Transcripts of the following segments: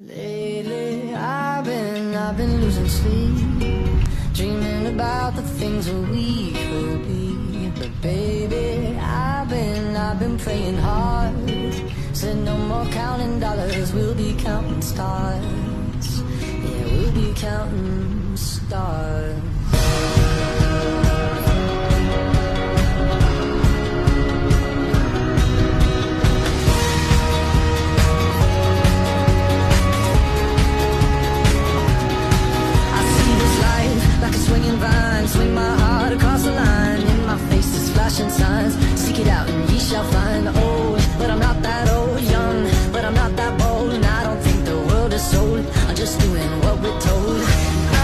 Lately, I've been losing sleep, dreaming about the things that we could be. But baby, I've been praying hard. Said no more counting dollars, we'll be counting stars. Yeah, we'll be counting stars. Swinging vines, swing my heart across the line. In my face is flashing signs. Seek it out and ye shall find. Old, but I'm not that old. Young, but I'm not that bold. And I don't think the world is sold. I'm just doing what we're told. I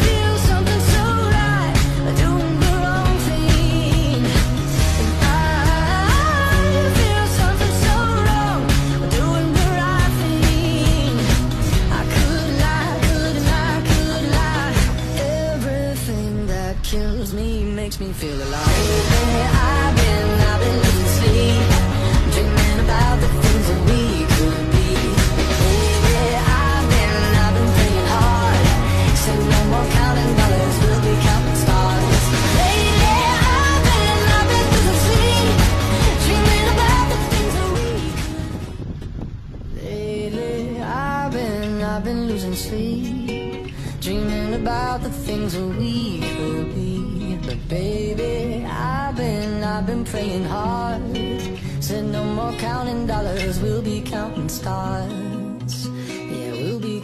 feel something so right, doing the wrong thing. And I feel something so wrong, doing the right thing. I could lie, couldn't lie, could lie. Everything that kills me makes me feel alive. Lately, I've been losing sleep, dreaming about the things that we could be. Lately, I've been praying hard. Said no more counting dollars, we'll be counting stars. Lately, I've been losing sleep, dreaming about the things that we could. Lately, I've been losing sleep, dreaming about the things that we could be. But baby, I've been praying hard. Said no more counting dollars, we'll be counting stars.